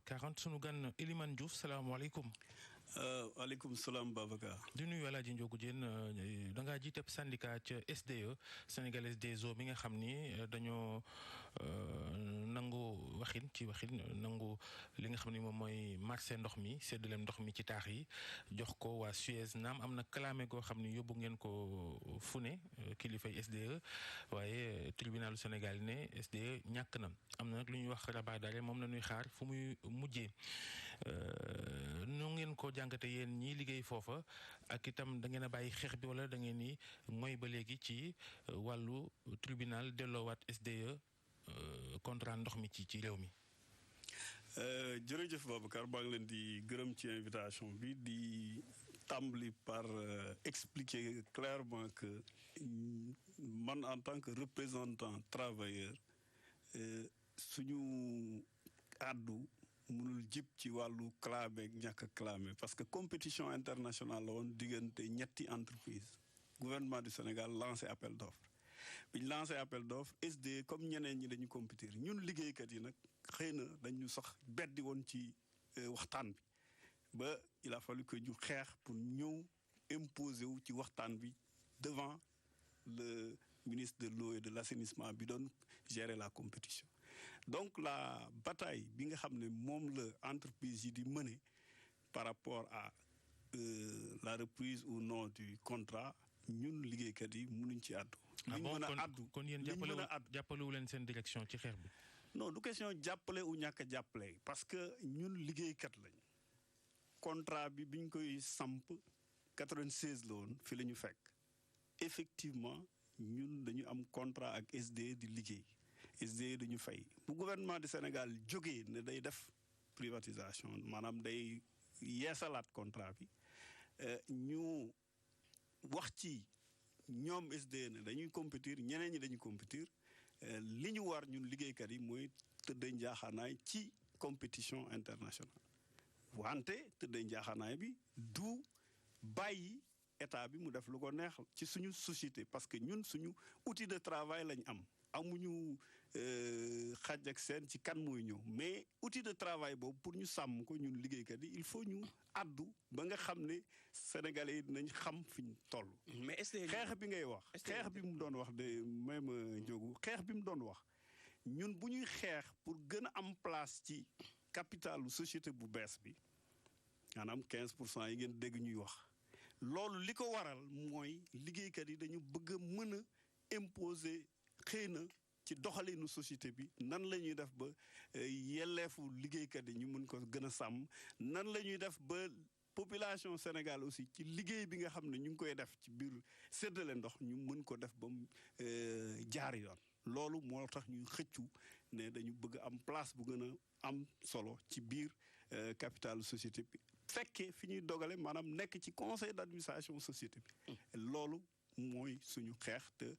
19h40 sunu gan Elimane Diouf salaamaaleykum. waaleykum salaam Babacar. di nuyu El Hadj Ndiogou Diène da ngaa jiite syndicat ca SDE Sénégalaise des eaux mi nga xam ni dañoo nangu waxin nangu li nga xam ni moom mooy marché ndox mi séddaleem ndox mi ci taax yi jox ko waa Suez naam am na clamé goo xam ni yóbbu ngeen ko fu ne kilifay SDE waaye tribunalu Sénégal ne SDE ñàkk na am na nag lu ñuy wax rabat d'arrêt moom la ñuy xaar fu muy mujjee nu ngeen ko jàngate yéen ñii liggéey foofa ak itam da ngeen a bàyyi xeex bi wala da ngeen ni mooy ba léegi ci wàllu tribunal delloowaat SDE contrat ndox mi ci réew mi. jërëjëf Babacar maa ngi leen di gërëm ci invitation bi di tàmbali par expliquer clairement que man en tant que représentant travailleur suñu àddu mënul jib ci wàllu clamé ak ñàkk clamé parce que compétition internationale la woon diggante ñetti entreprise gouvernement du Sénégal lancé appel d'offre bi ñu lancé appel d'offre SDE comme ñeneen ñi dañu compétir ñun liggéeykat yi nag xëy na dañu sax beddi woon ci waxtaan bi ba il a fallu que ñu xeex pour ñëw imposer wu ci waxtaan bi devant le ministre de l'eau et de l'assainissement bi doon gérer la compétition. Donc la bataille bi nga xam ne moom la entreprise yi di mener par rapport à la reprise ou non du contrat ñun liggéeykat yi mënuñ ci àddu. liñ mën a àddu kon yéen jàppalewu leen seen direction ci xeex bi. non du question jàppale ou ñàkk a jàppale parce que ñun liggéeykat lañ contrat bi biñ koy samp 96 la woon fi la ñu fekk effectivement ñun dañu am contrat ak SDE di liggéey. SDE dañu fay bu gouvernement du Sénégal jógee ne day def privatisation maanaam day yeesalaat contrat bi ñu wax ci ñoom SDE ne dañuy compétir ñeneen ñi dañuy compétir li ñu war ñun liggéeykat yi mooy tëddee njaaxaanaay ci compétition internationale wante tëddee njaaxaanaay bi du bàyyi état bi mu def lu ko neex ci suñu société parce que ñun suñu outil de travail lañ am amuñu xaj ak seen ci kan mooy ñëw mais outil de travail boobu pour ñu sàmm ko ñun liggéeykat yi il faut ñu addu ba nga xam ne sénégalais yi dinañ xam fi ñu toll. mais xeex bi ngay wax. xeex bi mu doon wax de même Ndiogou xeex bi mu doon wax ñun bu ñuy xeex pour gën a am place ci capitalu société bu bees bi maanaam 15% yi ngeen dégg ñuy wax loolu li ko waral mooy liggéeykat yi dañu bëgg a mën a imposer. xëy na ci doxalinu société bi nan la ñuy def ba yelleefu liggéeykat yi ñu mën ko gën a sàmm nan la ñuy def ba population Sénégal aussi ci liggéey bi nga xam ne ñu ngi koy def ci biir séddale ndox ñu mën ko def ba mu jaar yoon. loolu moo tax ñuy xëccu ne dañu bëgg am place bu gën a am solo ci biir capitalu société bi fekkee fi ñuy dogale maanaam nekk ci conseil d'administration société bi. loolu mooy suñu xeex te.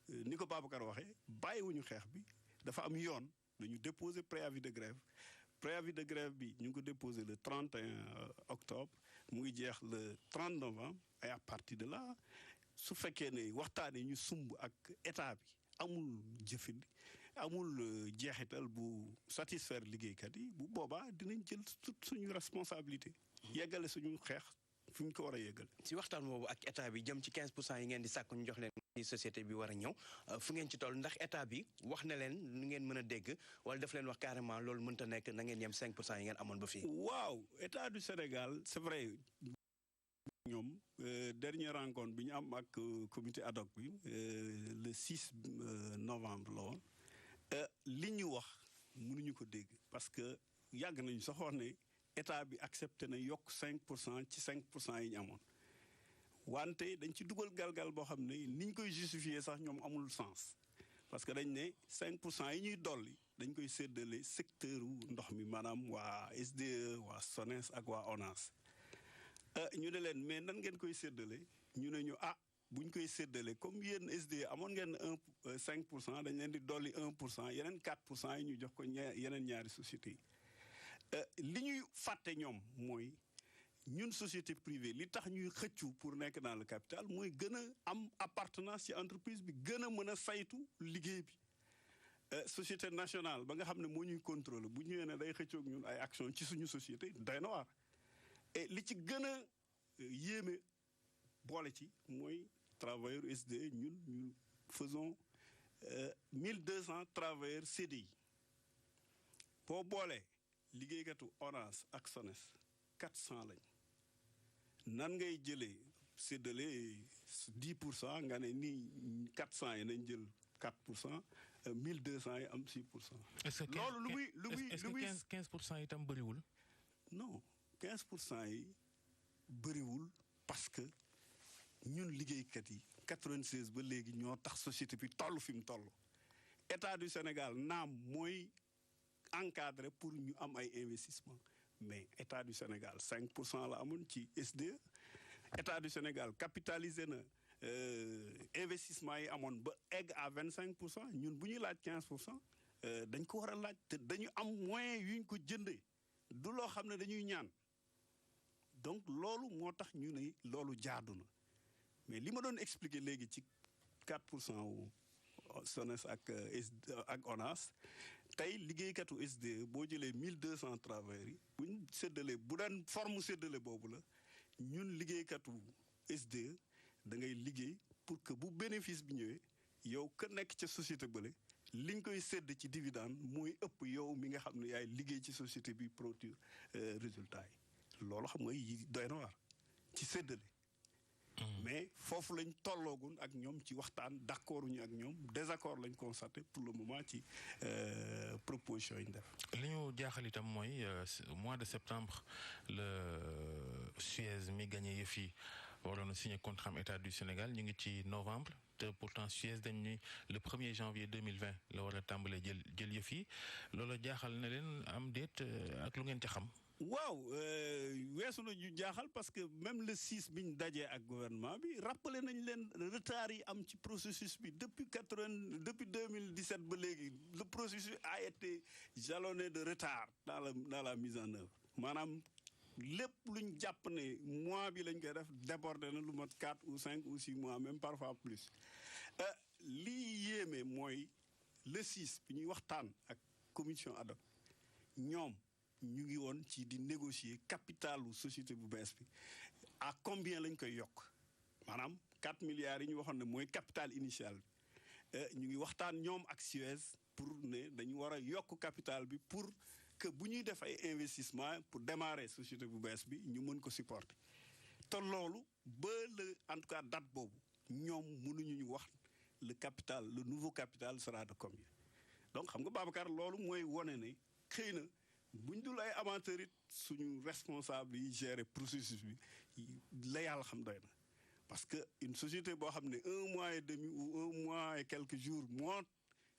ni ko Babacar waxee bàyyiwuñu xeex bi dafa am yoon dañu déposer préavis de grève bi ñu ngi ko déposer le 31 octobre mu ngi jeex le 30 novembre et à partir de là su fekkee ne waxtaanee ñu sumb ak état bi amul jëfin amul jeexital bu satisfaire liggéeykat yi bu boobaa dinañ jël toute suñu responsabilité yeggale suñu xeex fi ñu ko war a yeggale. si waxtaan boobu ak état bi jëm ci 15% yi ngeen di sàkk ñu jox leen. société bi war a ñëw fu ngeen ci toll ndax état bi wax na leen nu ngeen mën a dégg wala daf leen wax carrément loolu mënta nekk na ngeen yem 5% yi ngeen amoon ba fii. waaw état du Sénégal c'est vrai ñoom dernière rencontre bi ñu am ak comité ad hoc bi le 6 novembre la woon li ñu wax mënuñu ko dégg parce que yàgg nañu sax wax ne état bi accepté na yokk 5% ci 5% yi ñu amoon. wante dañ ci dugal galgal boo xam ne ni ñu koy justifier sax ñoom amul sens parce que dañ ne 5% yi ñuy dolli dañ koy séddale secteur wu ndox mi maanaam waa SDE waa SONES ak waa ONAS ñu ne leen mais nan ngeen koy séddale ñu ne ñu buñ koy séddale comme yéen SDE amoon ngeen 5% dañ leen di dolli 1% yeneen 4% yi ñu jox ko yeneen ñaari sociétés yi li ñuy fàtte ñoom mooy. ñun société privée li tax ñuy xëccu pour nekk dans le capital mooy gën a am appartenance ci entreprise bi gën a mën a saytu liggéey bi société nationale ba nga xam ne moo ñuy contrôler bu ñëwee ne day xëccoog ñun ay action ci suñu société doy na waar et li ci gën a yéeme boole ci mooy travailleurs SDE ñun faisons 1200 travailleurs CDI boo boolee liggéeykatu Orange ak SONES 400 lañ nan ngay jëlee séddale 10% nga ne nii 400 yi nañ jël 4%. 1200 yi am 6%. est-ce que loolu est-ce que 15% itam bëriwul. non 15% yi bëriwul parce que ñun liggéeykat yi 96 ba léegi ñoo tax société bi toll fi mu toll. État du Sénégal naam mooy encadré pour ñu am ay investissement mais État du Sénégal 5% la amoon ci SDE. État du Sénégal capitalisé na. Investissement yi amoon ba egg à 25% ñun bu ñuy laaj 15% dañ ko war a laaj te dañu am moyen yuñ ko jëndee du loo xam ne dañuy ñaan donc loolu moo tax ñu ne loolu jaadu na mais li ma doon expliquer léegi ci 4% wu SONES ak ONAS tey liggéeykatu SDE boo jëlee 1200 travailleurs yi buñ séddalee bu daan forme séddale boobu la ñun liggéeykatu SDE da ngay liggéey pour que bu bénéfice bi ñëwee yow ka nekk ca société bële liñ koy sédd ci dividende mooy ëpp yow mi nga xam ne yaay liggéey ci société bi produire résultat yi loolu xam nga yi doy na waar ci séddale mais foofu lañ tolloogun ak ñoom ci waxtaan d'accord ñu ak ñoom désaccord lañ constaté pour le moment ci proposition yi ñu def. li ñu jaaxal itam mooy mois de septembre le Suez mi gagné yëf yi waroon a signé contrat am État du Sénégal ñu ngi ci novembre te pourtant Suez dañ ni le 1er janvier 2020 la war a tàmbalee jël yëf yi loolu jaaxal na leen am déet ak lu ngeen ca xam. waaw weesu na ñu jaaxal parce que même le 6 bi ñu dajee ak gouvernement bi rappelé nañ leen retard yi am ci processus bi depuis 2017 ba léegi le processus a été jalonné de retard dans la mise en œuvre maanaam lépp luñ jàpp ne mois bi lañ koy def débordé na lu mat 4 ou 5 ou 6 mois même parfois plus lii yéeme mooy le 6 bi ñuy waxtaan ak commission ad hoc ñoom ñu ngi woon ci di négocier capitalu société bu bees bi à combien lañ koy yokk maanaam 4 milliards yi ñu waxoon ne mooy capital initial bi ñu ngi waxtaan ñoom ak Suez pour ne dañu war a yokk capital bi pour que bu ñuy def ay investissement pour démarrer société bu bees bi ñu mën ko supporter te loolu ba le en tout cas date boobu ñoom mënuñu ñu wax le nouveau capital sera de combien donc xam nga Babacar loolu mooy wone ne xëy na buñ dul ay amateurs it suñu responsable yi gérer processus bi la yàlla xam doy na parce que une société boo xam ne 1 mois et demi ou 1 mois et quelques jours moo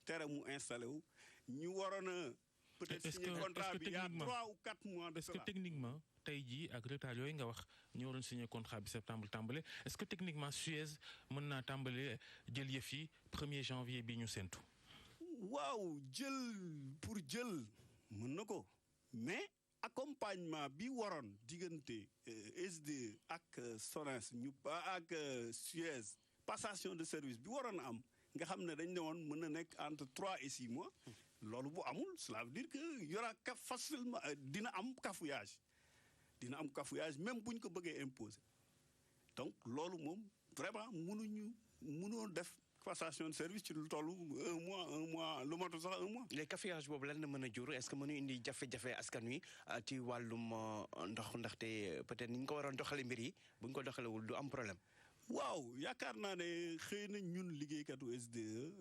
tere mu installé wu ñu waroon a peut-être signer contrat bi il y a 3 ou 4 mois de cela. Est-ce que techniquement tey jii ak retard yooyu nga wax ñu waroon signer contrat bi septembre tàmbale est-ce que techniquement Suez mën naa tàmbale jël yëf yi 1er janvier bi ñu séntu. waaw jël mën na ko mais accompagnement bi waroon diggante SDE ak SONES ak Suez passation de service bi waroon am nga xam ne dañ ne woon mën na nekk entre 3 et 6 mois loolu bu amul cela veut dire que y aura facilement dina am cafouillage même buñ ko bëggee imposer donc loolu moom vraiment mënoo def passation de service ci lu toll 1 mois lu matul sax 1 mois. les cafouillage boobu lan la mën a jur est-ce que mënu indi jafe-jafe askan wi ci wàllum ndox ndaxte peut-être ni ñu ko waroon doxale mbir yi bu ñu ko doxalewul du am problème. waaw yaakaar naa ne xëy na ñun liggéeykatu SDE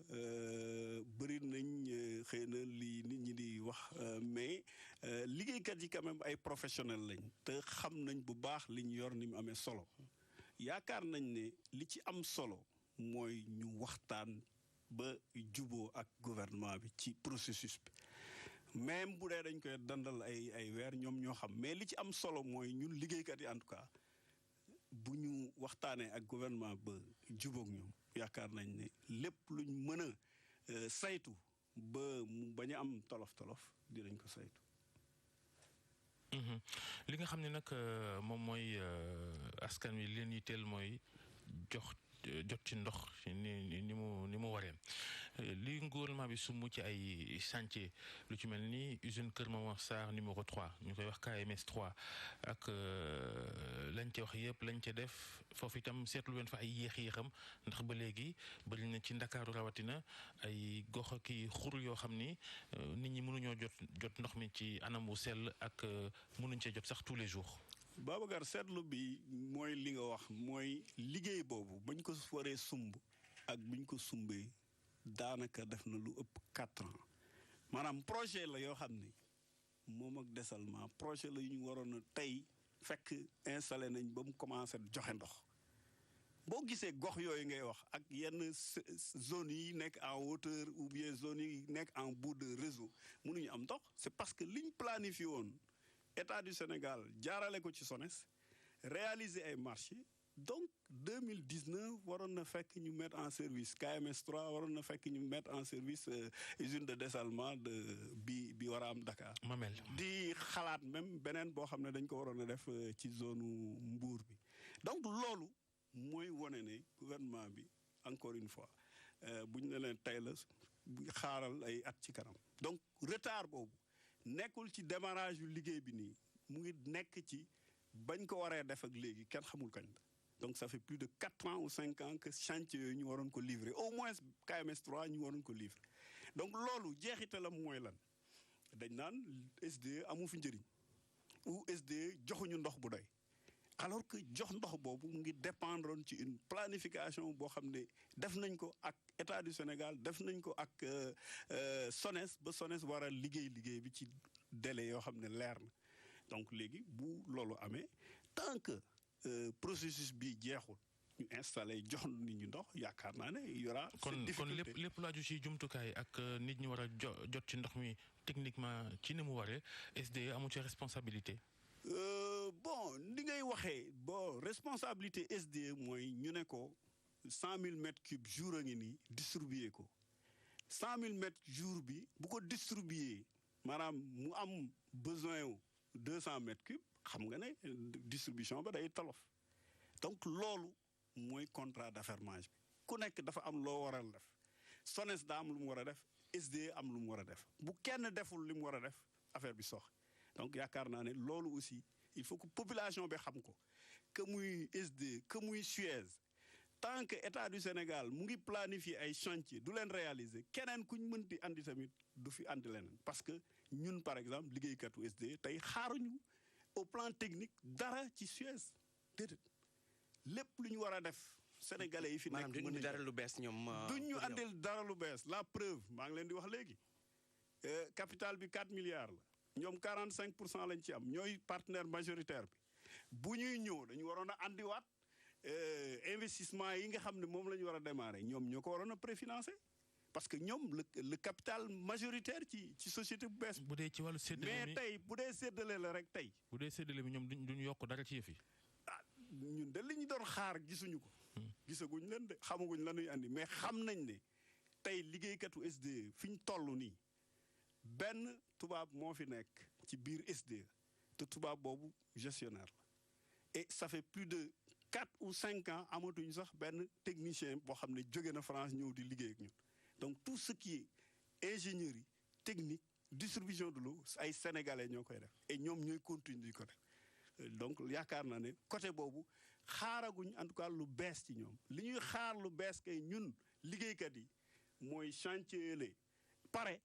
bëri nañ xëy na li nit ñi di wax mais liggéeykat yi quand même ay professionnels lañ te xam nañ bu baax li ñu yor ni mu amee solo yaakaar nañ ne li ci am solo mooy ñu waxtaan ba juboo ak gouvernement bi ci processus bi même bu dee dañ koy dandal ay weer ñoom ñoo xam mais li ci am solo mooy ñun liggéeykat yi en tout cas bu ñu waxtaanee ak gouvernement ba jubóog ñoom yaakaar nañ ne lépp luñ mën a saytu ba mu bañ a am tolof-tolof dinañ ko saytu. li nga xam ne nag moom mooy askan wi leen yitteel mooy jox jot ci ndox ni mu waree li gouvernement bi sumb ci ay chantier lu ci mel ni usine Kër Momar Sarr numéro 3 ñu koy wax KMS 3 ak lañ ca wax yëpp lañ ca def foofu itam seetlu leen fa ay yéex-yéexam ndax ba léegi bëri na ci Ndakaaru rawatina ay gox ak i xur yoo xam ni nit ñi mënuñoo jot ndox mi ci anam wu sell ak mënuñ cee jot sax tous les jours. Babacar seetlu bi mooy li nga wax mooy liggéey boobu bañ ko waree sumb ak buñ ko sumbee daanaka def na lu ëpp 4 ans maanaam projet la yoo xam ni moom ak dessalement projet la yu ñu waroon a tey fekk installé nañ ba mu commencé joxe ndox boo gisee gox yooyu ngay wax ak yenn zones yi nekk en hauteur ou bien zones yi nekk en bout de réseau mënuñu am ndox c'est parce que liñ planifié woon État du Sénégal jaarale ko ci SONES réaliser ay marché donc 2019 waroon na fekk ñu mettre en service KMS 3 waroon na fekk ñu mettre en service usine de dessalement bi war a am Dakar. Mamel di xalaat même beneen boo xam ne dañ ko waroon a def ci zone Mbour bi donc loolu mooy wane ne gouvernement bi encore une fois buñ ne leen tey la xaaral ay at ci kanam donc retard boobu. nekkul ci démarrage yu liggéey bi nii mu ngi nekk ci bañ ko waree def ak léegi kenn xamul kañ la donc ça fait plus de 4 ans ou 5 ans que chantier yooyu ñu waroon ko livrer au moins KMS 3 ñu waroon ko livrer donc loolu jeexitalam mooy lan dañ naan SDE amu fi njëriñ ou SDE joxuñu ndox bu doy alors que jox ndox boobu mu ngi dépendre ci une planification boo xam ne def nañ ko ak État du Sénégal def nañ ko ak SONES ba SONES war a liggéey bi ci délai yoo xam ne leer na donc léegi bu loolu amee tant que processus bi jeexul ñu installé jox nit ñi ndox yaakaar naa ne y aura kon lépp lu aju ci jumtukaay ak nit ñi war a jot ci ndox mi techniquement ci ni mu waree SDE amu ci responsabilité. Bon li ngay waxee bon responsabilité SDE mooy ñu ne ko 100 000 mètres cubes jour a ngi nii distribuer ko 100 000 mètres jour bi bu ko distribuer maanaam mu am besoin wu 200 mètres cubes xam nga ne distribution ba day tolof donc loolu mooy contrat d'affermage bi ku nekk dafa am loo waral def SONES daa am lu mu war a def SDE am lu mu war a def bu kenn deful li mu war a def affaire bi sox donc yaakaar naa ne loolu aussi il faut que population bi xam ko que muy SDE que muy Suez tant que État du Sénégal mu ngi planifier ay chantier du leen réaliser keneen ku ñu mënti andi tamit du fi andi leneen parce que ñun par exemple liggéeykatu SDE tey xaaruñu au plan technique dara ci Suez déedéet lépp lu ñu war a def sénégalais yi fi nekk maanaam duñu dara lu bees ñoom duñ ñu andil dara lu bees la preuve maa ngi leen di wax léegi capital bi 4 milliards la ñoom 45% lañ ci am ñooy partenaire majoritaire bi bu ñuy ñëw dañu waroon a andiwaat investissement yi nga xam ne moom la ñu war a démarrer ñoom ñoo ko waroon a préfinancer parce que ñoom le capital majoritaire ci société bu bees. bu dee ci wàllu séddale mais tey bu dee séddale la rek tey. bu dee séddale bi ñoom duñu yokk dara ci yëf yi. ah ñun de li ñu doon xaar gisuñu ko. gisaguñ leen de xamaguñ la ñuy andi mais xam nañ ne tey liggéeykatu SDE fi ñu toll nii benn tubaab moo fi nekk ci biir SDE te tubaab boobu gestionnaire la et ça fait plus de 4 ou 5 ans amatuñ sax benn technicien boo xam ne jóge na France ñëw di liggéey ak ñun donc tout ce qui est ingénierie technique distribution de l'eau ay sénégalais ñoo koy def et ñoom ñooy continuer di ko def donc yaakaar naa ne côté boobu xaaraguñ en tout cas lu bees ci ñoom li ñuy xaar lu bees kay ñun liggéeykat yi mooy chantier le pare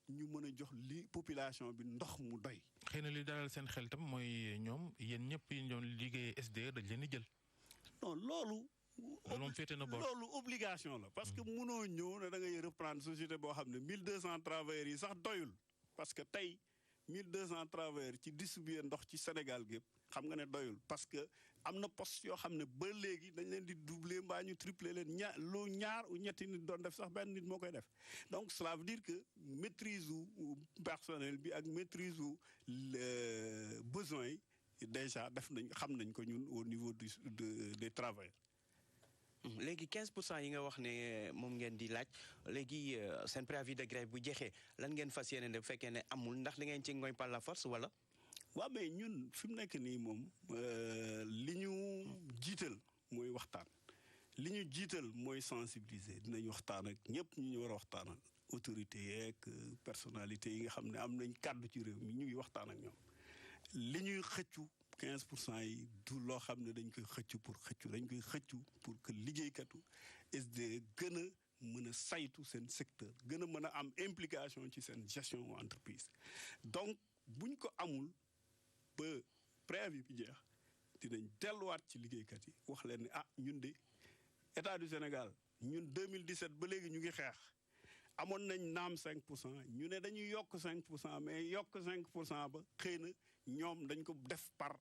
ñu mën a jox li population bi ndox mu doy. xëy na li dalal seen xel tam mooy ñoom yéen ñëpp yi doon liggéey SDE dañ leen di jël. non loolu. moom féete na boor loolu obligation la. parce que mënoo ñëw ne da ngay reprendre société boo xam ne 1200 travailleurs yi sax doyul. parce que tey 1200 travailleurs ci distribuer ndox ci Sénégal gépp xam nga ne doyul parce que am na poste yoo xam ne ba léegi dañ leen di doubler mbaa ñu tripler leen ñaar ou ñetti nit doon def sax benn nit moo koy def donc cela veut dire que maîtrise u personnel bi ak maîtrise u besoins yi déjà xam nañ ko ñun au niveau des travailleurs. léegi 15% yi nga wax ne moom ngeen di laaj léegi seen préavis de grève bu jeexee lan ngeen fas yéene bu fekkee ne amul ndax da ngeen ci ngoy par la force wala. waaw mais ñun fi mu nekk nii moom li ñu jiital mooy waxtaan li ñu jiital mooy sensibiliser dinañ waxtaan ak ñëpp ñu war a waxtaanal autorités yeeg personnalités yi nga xam ne am nañ kàddu ci réew mi ñu ngi waxtaan ak ñoom li ñuy xëccu 15% yi du loo xam ne dañ koy xëccu pour xëccu dañ koy xëccu pour que liggéeykatu SDE gën a mën a saytu seen secteur gën a mën a am implication ci seen gestion entreprise donc buñ ko amul ba préavis bi jeex dinañ delluwaat ci liggéeykat yi wax leen ne ñun de état du Sénégal ñun 2017 ba léegi ñu ngi xeex amoon nañ naam 5% ñu ne dañuy yokk 5% mais yokk 5% ba xëy na ñoom dañ ko def par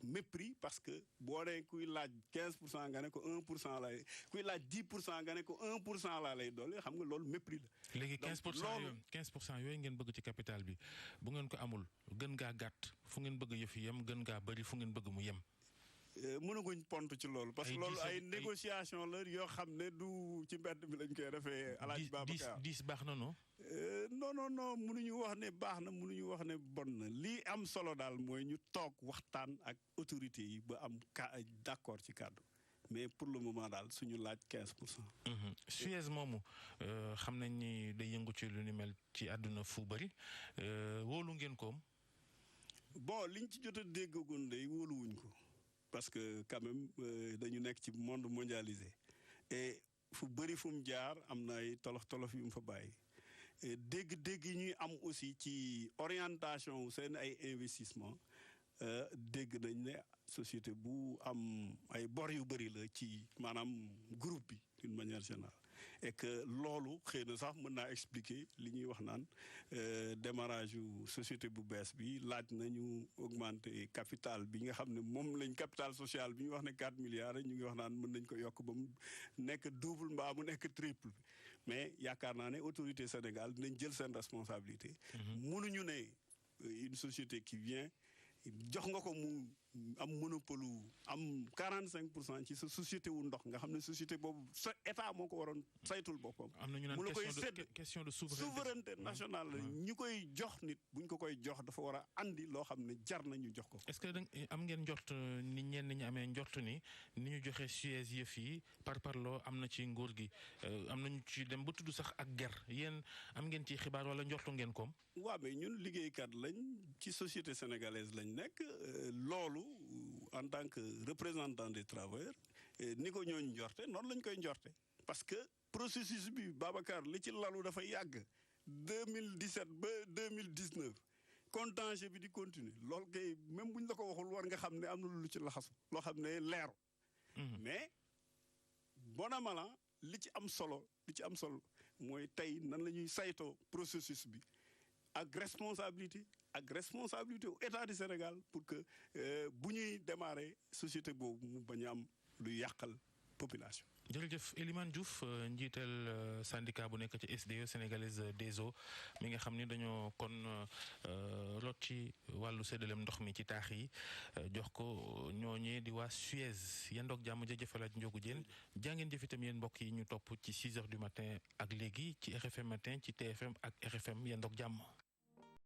mépris parce que boo dee kuy laaj 15% nga ne ko 1% lay kuy laaj 10% nga ne ko 1% laa lay doole xam nga loolu mépris la. léegi 15% yooyu ngeen bëgg ci capital bi bu ngeen ko amul gën gaa gàtt fu ngeen bëgg yëf yi yem gën gaa bëri fu ngeen bëgg mu yem. mënaguñ pont ci loolu. parce que loolu ay négociation la yoo xam ne du ci mbedd mi lañ koy defee. Alaaji Babacar 10 baax na non. non mënuñu wax ne baax na mënuñu wax ne bon na lii am solo daal mooy ñu toog waxtaan ak autorités yi ba am d'accord ci kàddu mais pour le moment daal suñu laaj 15%. Suez moomu xam nañ ni day yëngu ci lu ni mel ci àdduna fu bëri wóolu ngeen koom. bon liñ ci jot a déggagun day wóoluwuñ ko. parce que quand même dañu nekk ci monde mondialisé et fu bëri fu mu jaar am na ay tolof yu mu fa bàyyi dégg-dégg yi ñuy am aussi ci orientation seen ay investissement dégg nañ ne société bu am ay bor yu bëri la ci maanaam groupe bi d'une manière générale et que loolu xëy na sax mën naa expliquer li ñuy wax naan démarrage yu société bu bees bi laaj nañu augmenter capital bi nga xam ne moom lañ capital social bi ñu wax ne 4 milliards ñu ngi wax naan mën nañ ko yokk ba mu nekk double mbaa mu nekk triple bi mais yaakaar naa ne autorité Sénégal dinañ jël seen responsabilité. mënuñu ne une société qui vient jox nga ko mu am monopole am 45% ci sa société wu ndox nga xam ne société boobu sa état moo ko waroon saytul boppam. am na ñu naan question de souveraineté nationale la ñu koy jox nit buñ ko koy jox dafa war a andi loo xam ne jar na ñu jox ko. est-ce que am ngeen njort ni ñenn ñi amee njort ni ñu joxe Suez yëf yi par parloo am na ci nguur gi am nañu ci dem ba tudd sax ak ger yéen am ngeen ci xibaar wala njortu ngeen koom. waaw mais ñun liggéeykat lañ ci société sénégalaise lañ nekk loolu. En tant que représentant des travailleurs ni ko ñooñu njorte noonu lañ koy njorte parce que processus bi Babacar li ci lalu dafa yàgg 2017 ba 2019 contentieux bi di continuer loolu kay même buñ la ko waxul war nga xam ne am na lu ci laxasu loo xam ne leeru mais bon amala li ci am solo mooy tey nan la ñuy saytoo processus bi ak responsabilité au état du Sénégal pour que bu ñuy démarrer société boobu mu bañ a am lu yàqal population. jërëjëf Elimane Diouf njiital syndicat bu nekk ci SDE sénégalaise des eaux mi nga xam ni dañoo kon lot ci wàllu séddaleem ndox mi ci taax yi jox ko ñooñee di waa Suez yendoog jàmm jëjëfalaat njogu jéen jàngeen jëf itam yéen mbokk yi ñu topp ci 6 heures du matin ak léegi ci RFM matin ci TFM ak RFM yendoog jàmm.